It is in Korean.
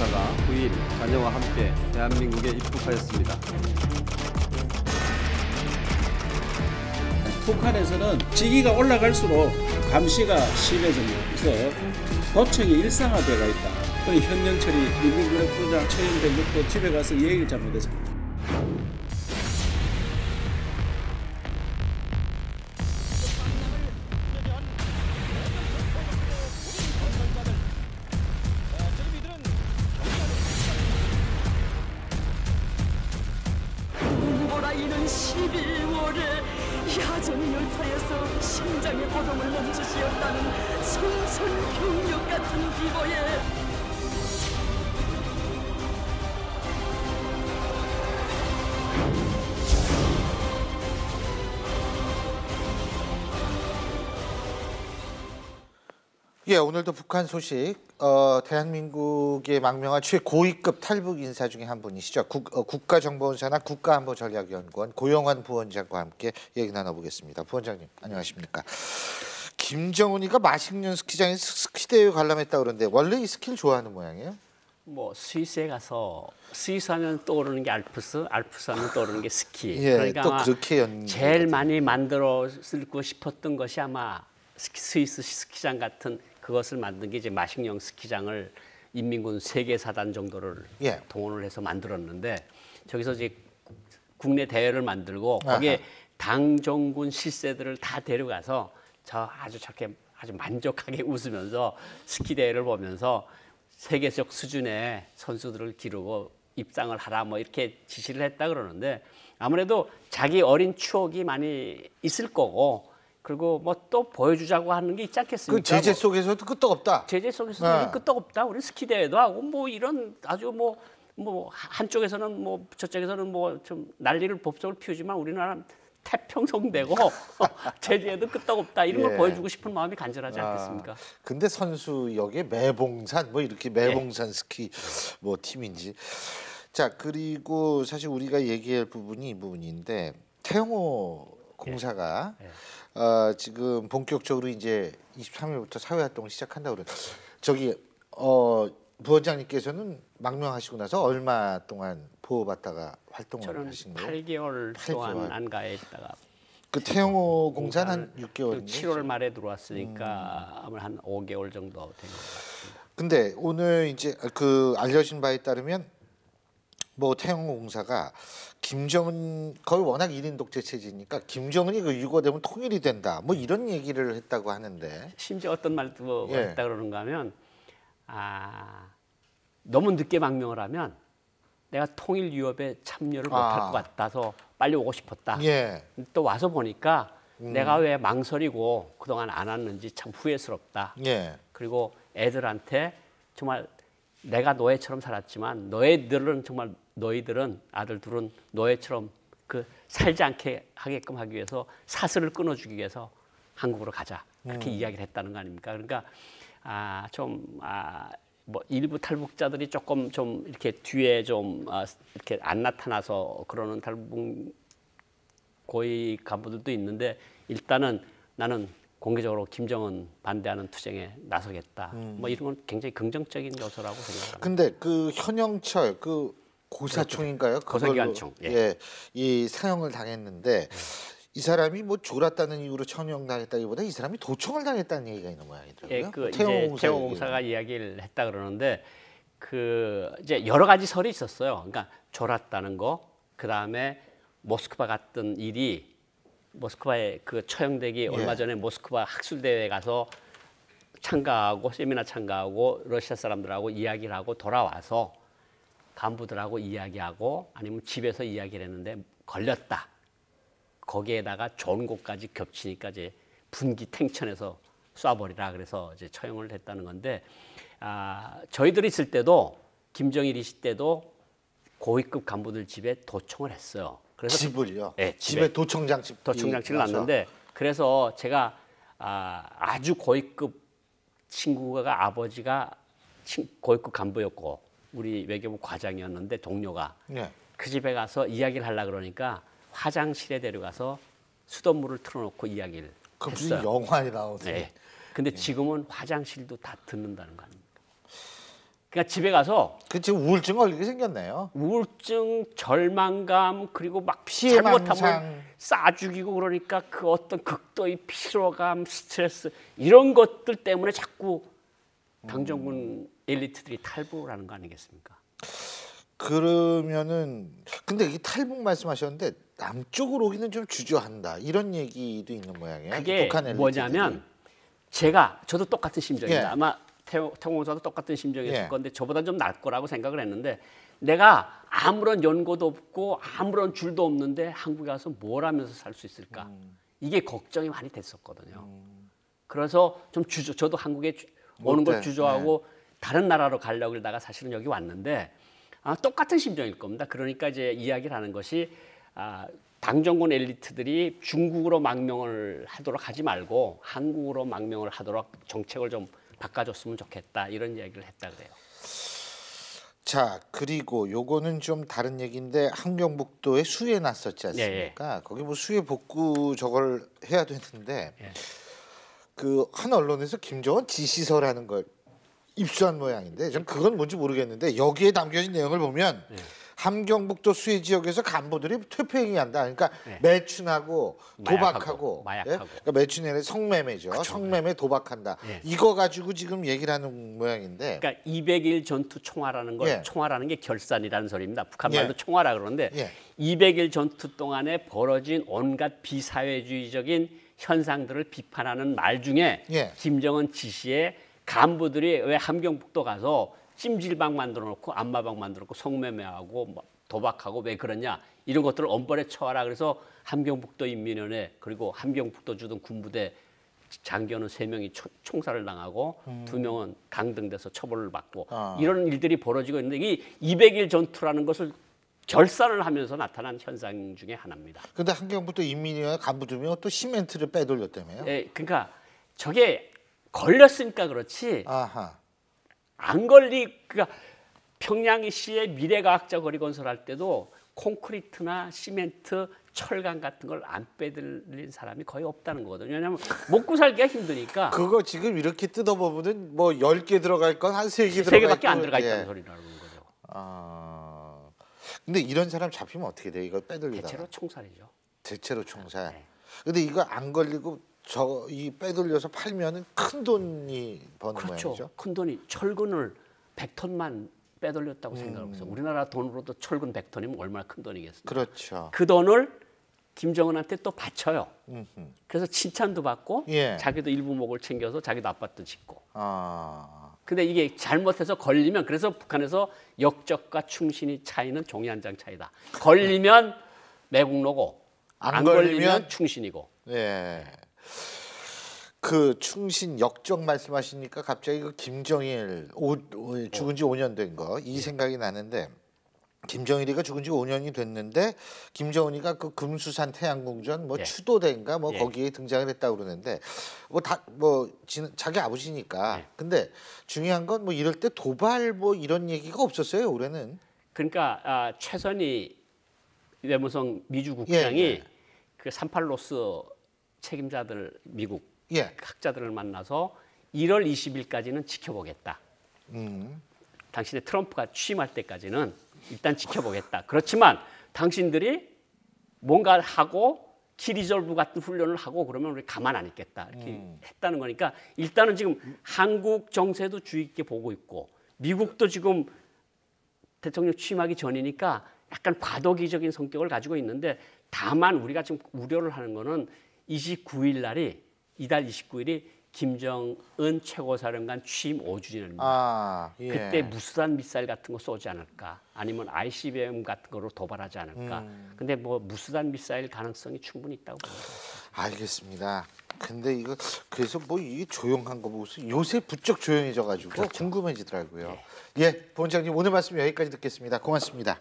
공사가 9일 자녀와 함께 대한민국에 입국하였습니다. 북한에서는 직위가 올라갈수록 감시가 심해지면서 도청이 일상화되어 있다. 또 현영철이 유민그룹부장 처형된 것도 집에 가서 얘기를 잘못해서. 눈보라 이는 11월에 야전열차에서 심장의 고동을 멈추시었다는 성선경력 같은 기보에 예, 오늘도 북한 소식. 대한민국의 망명한 최고위급 탈북 인사 중에 한 분이시죠. 국가정보원사나 국가안보전략연구원 고영환 부원장과 함께 얘기 나눠보겠습니다. 부원장님, 안녕하십니까? 김정은이가 마식령 스키장에 스키대회 관람했다 그러는데 원래 이 스키를 좋아하는 모양이에요? 뭐 스위스에 가서 스위스 하면 떠오르는 게 알프스, 알프스 하면 떠오르는 게 스키. 예, 그러니까 또 아마 그렇게 제일 많이 만들어 쓰고 싶었던 것이 아마 스위스 스키장 같은 그것을 만든 게 이제 마식령 스키장을 인민군 세계사단 정도를 예. 동원을 해서 만들었는데 저기서 이제 국내 대회를 만들고 거기에 아하. 당정군 실세들을 다 데려가서 저 아주 저렇게 아주 만족하게 웃으면서 스키 대회를 보면서 세계적 수준의 선수들을 기르고 입상을 하라 뭐 이렇게 지시를 했다 그러는데 아무래도 자기 어린 추억이 많이 있을 거고 그리고 뭐 또 보여주자고 하는 게 있지 않겠습니까? 그 제재 속에서도 끄떡없다. 제재 속에서도 네. 끄떡없다. 우리 스키 대회도 하고 뭐 이런 아주 뭐 한쪽에서는 뭐 저쪽에서는 뭐 좀 난리를 법석을 피우지만 우리나라는 태평성대고 제재에도 끄떡없다 이런 걸 예. 보여주고 싶은 마음이 간절하지 않겠습니까? 근데 선수역에 매봉산 뭐 이렇게 매봉산 스키 뭐 팀인지. 자, 그리고 사실 우리가 얘기할 부분이 이 부분인데 태영호 공사가 지금 본격적으로 이제 23일부터 사회 활동을 시작한다고 그래요. 저기 부원장님께서는 망명하시고 나서 얼마 동안 보호받다가 활동을 저는 하신 거예요? 8개월 8개월. 동안 안가에 있다가 그 태영호 공사는 한 6개월. 7월 말에 들어왔으니까 아마 한 5개월 정도 된 것 같습니다. 근데 오늘 이제 그 알려진 바에 따르면 뭐 태영호 공사가 김정은 거의 워낙 1인 독재 체제니까 김정은이 그 유고되면 통일이 된다 뭐 이런 얘기를 했다고 하는데 심지어 어떤 말도 예. 했다 그러는가 하면 너무 늦게 망명을 하면 내가 통일 위협에 참여를 못할 것 같아서 빨리 오고 싶었다. 예. 또 와서 보니까 내가 왜 망설이고 그동안 안 왔는지 참 후회스럽다. 예. 그리고 애들한테 정말 내가 노예처럼 살았지만 너희들은 아들 둘은 노예처럼 그 살지 않게 하게끔 하기 위해서 사슬을 끊어주기 위해서 한국으로 가자 그렇게 이야기를 했다는 거 아닙니까? 그러니까 뭐 일부 탈북자들이 조금 좀 이렇게 뒤에 좀 이렇게 안 나타나서 그러는 탈북 고위 간부들도 있는데 일단은 나는 공개적으로 김정은 반대하는 투쟁에 나서겠다. 뭐 이런 건 굉장히 긍정적인 요소라고 생각합니다. 근데 그 현영철 그 고사총인가요? 고사기관총. 예. 이 사형을 당했는데 이 사람이 뭐 졸았다는 이유로 처형당했다기보다 이 사람이 도청을 당했다는 얘기가 있는 모양이더라고요. 예, 그 이제 태호 공사가 이야기를 했다 그러는데 그 이제 여러 가지 설이 있었어요. 그러니까 졸았다는 거, 그 다음에 모스크바 갔던 일이 모스크바에 그 처형되기 얼마 전에 모스크바 학술 대회에 가서 참가하고 세미나 참가하고 러시아 사람들하고 이야기를 하고 돌아와서 간부들하고 이야기하고 아니면 집에서 이야기를 했는데 걸렸다. 거기에다가 좋은 곳까지 겹치니까 이제 분기 탱천에서 쏴버리라 그래서 이제 처형을 했다는 건데 저희들이 있을 때도 김정일 있을 때도 고위급 간부들 집에 도청을 했어요. 그래서 집을요? 네, 집에 도청장치를 놨는데 그래서 제가 아주 고위급 친구가 아버지가 고위급 간부였고 우리 외교부 과장이었는데 동료가 그 집에 가서 이야기를 하려고 그러니까 화장실에 데려가서 수돗물을 틀어놓고 이야기를 무슨 했어요. 영화에 나오는. 네. 근데 지금은 화장실도 다 듣는다는 거 아닙니까? 그러니까 집에 가서 그 지금 우울증 걸리게 생겼네요. 우울증, 절망감 그리고 막 피해망상. 잘못하면 싸 죽이고 그러니까 그 어떤 극도의 피로감, 스트레스 이런 것들 때문에 자꾸 당정군 엘리트들이 탈북을 하는 거 아니겠습니까? 그러면은 근데 이 탈북 말씀하셨는데 남쪽으로 오기는 좀 주저한다 이런 얘기도 있는 모양이에요. 그게 북한 엘리트들이. 뭐냐면 저도 똑같은 심정입니다. 예. 아마 태공사도 똑같은 심정이었을 예. 건데 저보다 좀 나을 거라고 생각을 했는데 내가 아무런 연고도 없고 아무런 줄도 없는데 한국에 가서 뭘 하면서 살 수 있을까? 이게 걱정이 많이 됐었거든요. 그래서 좀 저도 한국에 오는 걸 주저하고 다른 나라로 가려고 그러다가 사실은 여기 왔는데 똑같은 심정일 겁니다. 그러니까 이제 이야기를 하는 것이 당정군 엘리트들이 중국으로 망명을 하도록 하지 말고 한국으로 망명을 하도록 정책을 좀 바꿔줬으면 좋겠다 이런 이야기를 했다 그래요. 자 그리고 요거는 좀 다른 얘기인데 함경북도에 수해 났었지 않습니까? 거기 뭐 수해 복구 저걸 해야 되는데 그 한 언론에서 김정은 지시서라는 걸 입수한 모양인데 전 그건 뭔지 모르겠는데 여기에 담겨진 내용을 보면 함경북도 수해 지역에서 간부들이 퇴폐행위한다. 그러니까 매춘하고 도박하고 마약하고. 그러니까 매춘이 성매매죠. 그쵸. 성매매 도박한다. 이거 가지고 지금 얘기를 하는 모양인데 그러니까 200일 전투 총화라는 걸 총화라는 게 결산이라는 소리입니다. 북한 말도 총화라 그러는데 200일 전투 동안에 벌어진 온갖 비사회주의적인 현상들을 비판하는 말 중에 김정은 지시에 간부들이 왜 함경북도 가서 찜질방 만들어 놓고 안마방 만들어 놓고 성매매하고 도박하고 왜 그러냐 이런 것들을 엄벌에 처하라 그래서 함경북도 인민연회 그리고 함경북도 주둔 군부대 장교는 3명이 총살을 당하고 2명은 강등돼서 처벌을 받고 이런 일들이 벌어지고 있는데 이 200일 전투라는 것을 결산을 하면서 나타난 현상 중에 하나입니다. 근데 함경북도 인민위원회 간부 2명 또 시멘트를 빼돌렸다며요? 그러니까 저게 걸렸으니까 그렇지 안 그러니까 평양시의 미래과학자 거리 건설할 때도 콘크리트나 시멘트, 철강 같은 걸 안 빼돌린 사람이 거의 없다는 거거든요. 왜냐하면 먹고 살기가 힘드니까. 그거 지금 이렇게 뜯어보면 뭐 10개 들어갈 건 한 3개 들어가 3개밖에 안 들어가 있다는 소리라는 거죠. 근데 이런 사람 잡히면 어떻게 돼? 이거 빼돌리다가. 대체로 총살이죠. 대체로 총살. 근데 이거 안 걸리고 이 빼돌려서 팔면은 큰 돈이 버는 모양이죠. 큰 돈이 철근을 100톤만 빼돌렸다고 생각하면서 우리나라 돈으로도 철근 100톤이면 얼마나 큰 돈이겠습니까? 그렇죠. 그 돈을 김정은한테 또 바쳐요. 그래서 칭찬도 받고 자기도 일부 목을 챙겨서 자기도 아파트 짓고. 근데 이게 잘못해서 걸리면 그래서 북한에서 역적과 충신이 차이는 종이 한 장 차이다. 걸리면 매국노고 안 걸리면 충신이고. 그 충신 역적 말씀하시니까 갑자기 그 김정일 죽은 지 5년 된 거 이 생각이 나는데 김정일이가 죽은 지 5년이 됐는데 김정은이가 그 금수산 태양궁전 뭐 추도대인가 뭐 거기에 등장을 했다고 그러는데 자기 아버지니까 근데 중요한 건 뭐 이럴 때 도발 뭐 이런 얘기가 없었어요 올해는. 그러니까 최선희 외무성 미주 국장이 그 38로스 책임자들 미국 학자들을 만나서 1월 20일까지는 지켜보겠다. 당신의 트럼프가 취임할 때까지는 일단 지켜보겠다. 그렇지만 당신들이 뭔가 하고 키리졸브 같은 훈련을 하고 그러면 우리 가만 안 있겠다. 이렇게 했다는 거니까 일단은 지금 한국 정세도 주의 있게 보고 있고 미국도 지금 대통령 취임하기 전이니까 약간 과도기적인 성격을 가지고 있는데 다만 우리가 지금 우려를 하는 거는 29일 날이 이달 29일이 김정은 최고사령관 취임 5주년입니다. 그때 무수단 미사일 같은 거 쏘지 않을까? 아니면 ICBM 같은 거로 도발하지 않을까? 근데 뭐 무수단 미사일 가능성이 충분히 있다고 봅니다. 알겠습니다. 근데 이거 그래서 뭐 이게 조용한 거 보고서 요새 부쩍 조용해져 가지고 궁금해지더라고요. 부원장님 오늘 말씀 여기까지 듣겠습니다. 고맙습니다.